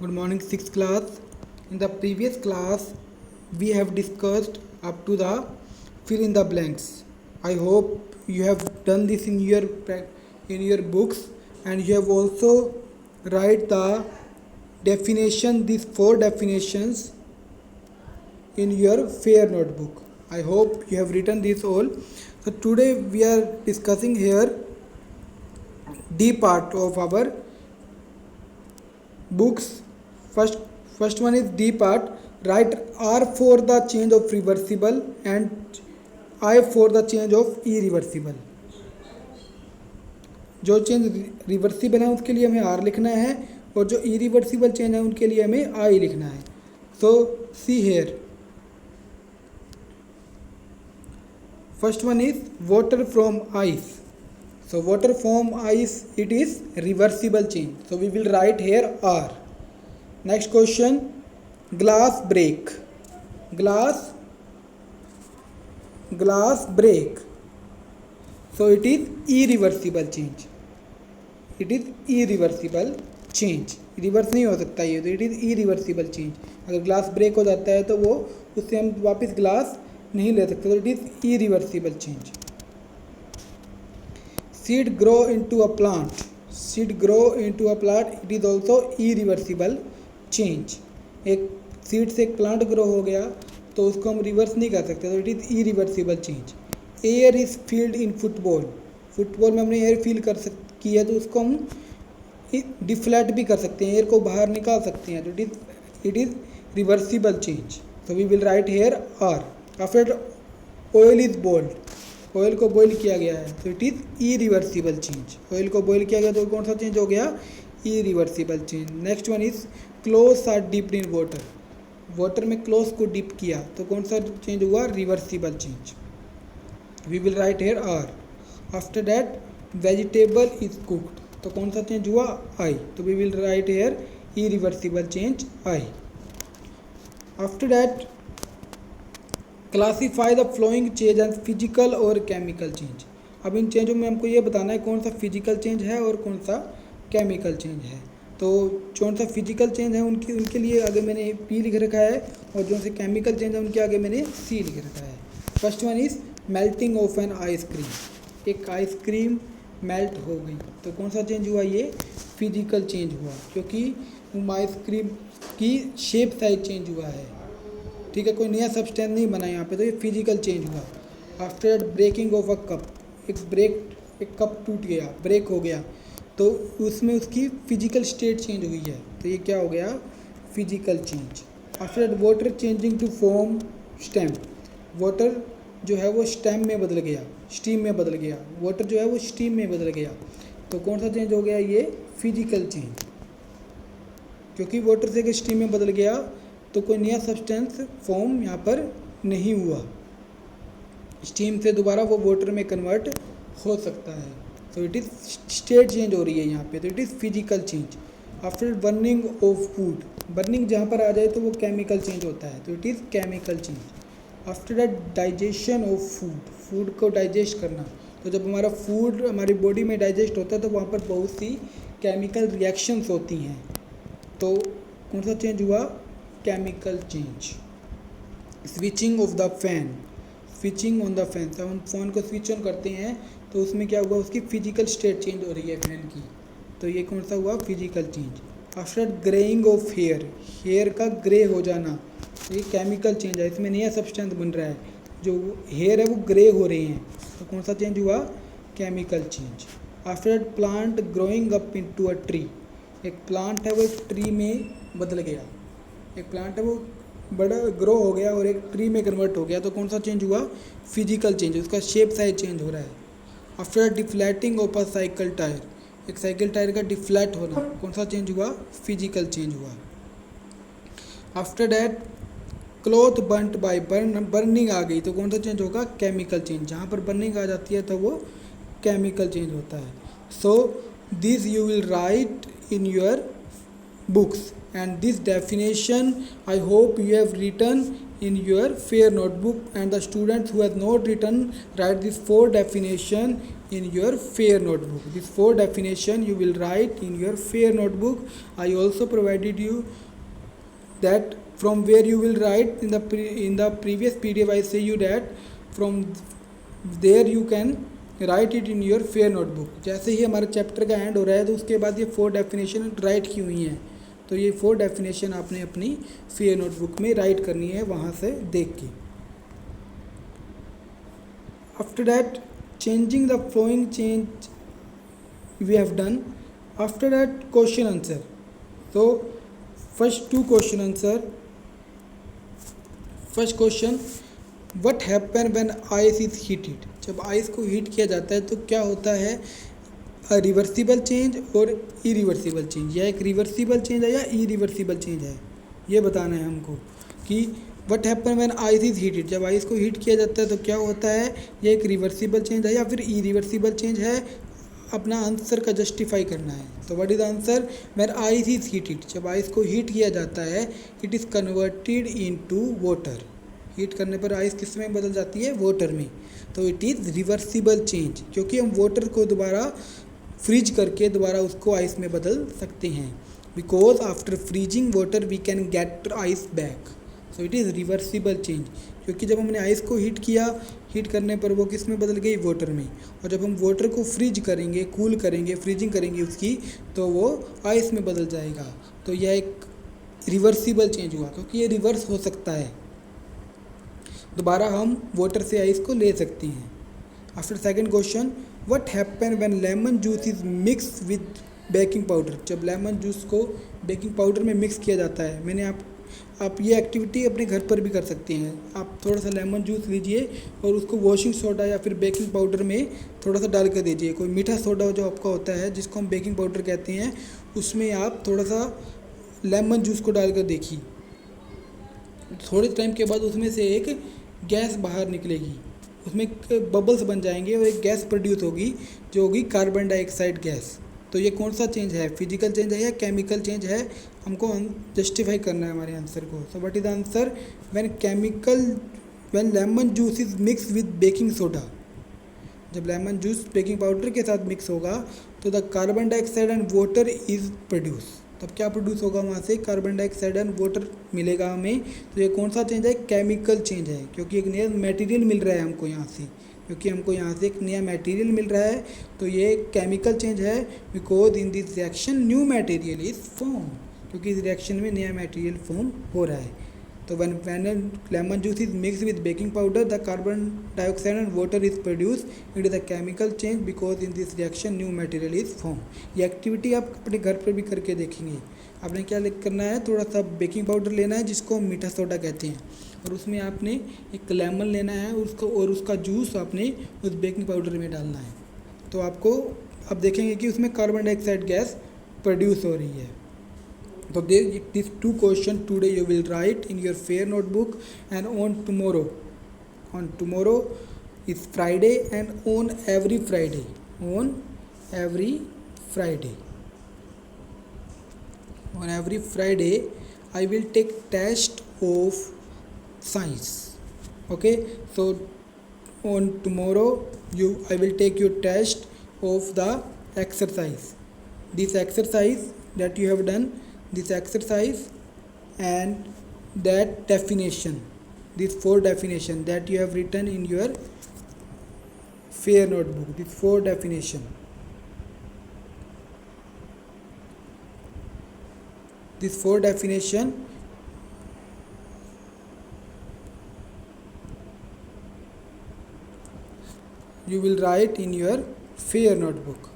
Good morning, sixth class. In the previous class, we have discussed up to the fill in the blanks. I hope you have done this in your books, and you have also write the definition, these four definitions in your fair notebook. I hope you have written this all. So today we are discussing here D part of our books. First one is D part. Write R for the change of reversible and I for the change of irreversible. जो change reversible है उसके लिए हमें are लिखना है और जो irreversible change है उनके लिए हमें आई लिखना है. सो see here. First one is water from ice. So water from ice, it is reversible change. So we will write here R. Next question, glass break. Glass break. So it is irreversible change. It is irreversible change. Reverse नहीं हो सकता ये, तो it is irreversible change. अगर glass break हो जाता है तो वो उससे हम वापस ग्लास नहीं ले सकते, तो it is irreversible change. Seed grow into a plant. Seed grow into a plant. It is also irreversible change. एक सीड से एक प्लांट ग्रो हो गया तो उसको हम रिवर्स नहीं कर सकते, तो it is irreversible change. Air is field in football. Football में हमने एयर फील किया तो उसको हम डिफ्लेक्ट भी कर सकते हैं, एयर को बाहर निकाल सकते हैं, तो it is reversible change. So we will write here R. After oil is boiled. Oil को बॉईल किया गया है तो it is irreversible change. Oil को बॉईल किया गया तो कौन सा चेंज हो गया? Irreversible change. Next one is clothes are dipped in water. Water में क्लोथ्स को डिप किया तो कौन सा चेंज हुआ? Reversible change. We will write here R. After that vegetable is cooked तो कौन सा चेंज हुआ? आई. तो we will write here irreversible change I. After that classify the flowing change as physical और केमिकल चेंज. अब इन चेंजों में हमको ये बताना है कौन सा फिजिकल चेंज है और कौन सा केमिकल चेंज है. तो कौन सा फिजिकल चेंज है उनके लिए आगे मैंने पी लिख रखा है और जो से केमिकल चेंज है उनके आगे मैंने सी लिख रखा है. First one is melting of an ice cream. एक आइसक्रीम मेल्ट हो गई तो कौन सा चेंज हुआ? ये फिजिकल चेंज हुआ, क्योंकि आइसक्रीम की शेप साइज चेंज हुआ है. ठीक है, कोई नया सब्सटेंस नहीं बना यहाँ पे, तो ये फिजिकल चेंज हुआ. After breaking of a cup. एक कप टूट गया, ब्रेक हो गया, तो उसमें उसकी फिजिकल स्टेट चेंज हुई है, तो ये क्या हो गया? Physical change. After water changing to form steam. Water जो है वो स्टेम में बदल गया, स्टीम में बदल गया. वाटर जो है वो स्टीम में बदल गया, तो कौन सा चेंज हो गया? ये फिजिकल चेंज. क्योंकि वाटर से स्टीम में बदल गया तो कोई नया सब्सटेंस फॉर्म यहाँ पर नहीं हुआ. स्टीम से दोबारा वो वाटर में कन्वर्ट हो सकता है, तो इट इज़ स्टेट चेंज हो रही है यहाँ पे, तो it is physical change. After burning of food. Burning जहाँ पर आ जाए तो वो केमिकल चेंज होता है, तो it is chemical change. After that digestion of food. Food को डाइजेस्ट करना, तो जब हमारा फूड हमारी बॉडी में डाइजेस्ट होता है तो वहाँ पर बहुत सी केमिकल रिएक्शंस होती हैं, तो कौन सा चेंज हुआ? Chemical change. Switching off the fan. Switching on the fan. जब हम फ़ोन को स्विच ऑन करते हैं तो उसमें क्या हुआ? उसकी फिजिकल स्टेट चेंज हो रही है फैन की, तो ये कौन सा हुआ? Physical change. After greying of hair. Hair का ग्रे हो जाना, ये केमिकल चेंज है, इसमें नया सब्सटेंस बन रहा है, जो हेयर है वो ग्रे हो रहे हैं, तो कौन सा चेंज हुआ? Chemical change. After plant growing up into a tree. एक प्लांट है वो एक ट्री में बदल गया. एक प्लांट है वो बड़ा ग्रो हो गया और एक ट्री में कन्वर्ट हो गया, तो कौन सा चेंज हुआ? Physical change. उसका शेप साइज चेंज हो रहा है. After deflating of a cycle tyre. एक साइकिल टायर का डिफ्लेट होना, कौन सा चेंज हुआ? फिजिकल चेंज हुआ. After that cloth burnt by burning आ गई तो कौन सा चेंज होगा? Chemical change. जहाँ पर बर्निंग आ जाती है तो वो केमिकल चेंज होता है. So this you will write in your books. And this definition I hope you have written in your fair notebook, and the students who have not written, write this 4 definition in your fair notebook. This 4 definition you will write in your fair notebook. I also provided you that from where you will write in the previous PDF. I say you that from there you can right it in your fair notebook. जैसे ही हमारे chapter का and हो रहा है तो उसके बाद ये 4 डेफिनेशन राइट की हुई हैं. तो ये 4 डेफिनेशन आपने अपनी फेयर नोटबुक में राइट करनी है वहाँ से देख के. After that changing the flowing change we have done. After that question answer. तो first 2 question answer. First question, what happen when ice is heated. जब आइस को हीट किया जाता है तो क्या होता है, रिवर्सिबल चेंज और इरिवर्सिबल चेंज. या एक रिवर्सिबल चेंज है या इरिवर्सिबल चेंज है, ये बताना है हमको कि what happen when ice is heated. जब आइस को हीट किया जाता है तो क्या होता है, ये एक रिवर्सिबल चेंज है या फिर इरिवर्सिबल चेंज है. अपना आंसर का जस्टिफाई करना है. तो what is the answer, when ice is heated. जब आइस को हीट किया जाता है, it is converted into water. Heat करने पर आइस किस में बदल जाती है, वाटर में. तो इट इज़ रिवर्सिबल चेंज, क्योंकि हम वाटर को दोबारा फ्रीज करके दोबारा उसको आइस में बदल सकते हैं. Because after freezing water we can get ice back. So it is reversible change, क्योंकि जब हमने आइस को हीट किया, हीट करने पर वो किस में बदल गई, वाटर में. और जब हम वाटर को फ्रीज करेंगे, कूल करेंगे, फ्रीजिंग करेंगे उसकी, तो वो आइस में बदल जाएगा. तो यह एक रिवर्सिबल चेंज हुआ, क्योंकि ये रिवर्स हो सकता है. दोबारा हम वाटर से आइस को ले सकते हैं. After second question, what happen when lemon juice is mix with baking powder. जब लेमन जूस को बेकिंग पाउडर में मिक्स किया जाता है, आप ये एक्टिविटी अपने घर पर भी कर सकते हैं. आप थोड़ा सा लेमन जूस लीजिए और उसको वॉशिंग सोडा या फिर बेकिंग पाउडर में थोड़ा सा डाल कर दीजिए. कोई मीठा सोडा जो आपका होता है, जिसको हम बेकिंग पाउडर कहते हैं, उसमें आप थोड़ा सा लेमन जूस को डाल कर देखिए. थोड़े टाइम के बाद उसमें से एक गैस बाहर निकलेगी, उसमें बबल्स बन जाएंगे और एक गैस प्रोड्यूस होगी जो होगी कार्बन डाइऑक्साइड गैस. तो ये कौन सा चेंज है, फिजिकल चेंज है या केमिकल चेंज है, हमको जस्टिफाई करना है हमारे आंसर को. So what is the answer, when lemon juice is mix with baking soda. जब लेमन जूस बेकिंग पाउडर के साथ मिक्स होगा तो the carbon dioxide and water is produce. तब क्या प्रोड्यूस होगा, वहाँ से कार्बन डाइऑक्साइड एंड वाटर मिलेगा हमें. तो ये कौन सा चेंज है, केमिकल चेंज है, क्योंकि एक नया मटेरियल मिल रहा है हमको यहाँ से. क्योंकि हमको यहाँ से एक नया मटेरियल मिल रहा है, तो ये केमिकल चेंज है. Because in this reaction new material is form. क्योंकि इस रिएक्शन में नया मटेरियल फॉर्म हो रहा है. तो when lemon juice is mixed with baking powder, the carbon dioxide and water is produced. It is a chemical change because in this reaction new material is formed. ये activity आप अपने घर पर भी करके देखेंगे. आपने क्या करना है, थोड़ा सा बेकिंग पाउडर लेना है जिसको हम मीठा सोडा कहते हैं, और उसमें आपने एक लेमन लेना है और उसका जूस आपने उस बेकिंग पाउडर में डालना है. तो आपको अब देखेंगे कि उसमें कार्बन डाइऑक्साइड गैस प्रोड्यूस हो रही है. So these 2 questions today you will write in your fair notebook. And on tomorrow is Friday, and on every Friday I will take test of science. Okay, so on tomorrow I will take your test of the exercise. This exercise that you have done, this exercise and that definition, these 4 definition that you have written in your fair notebook, these 4 definition. This 4 definition you will write in your fair notebook.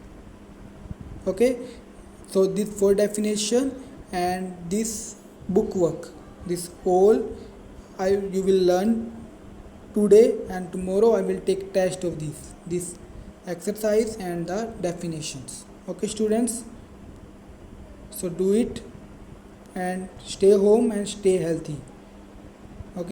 Okay, so this 4 definition and this book work, this all you will learn today, and tomorrow I will take test of this exercise and the definitions. Okay students, so do it and stay home and stay healthy.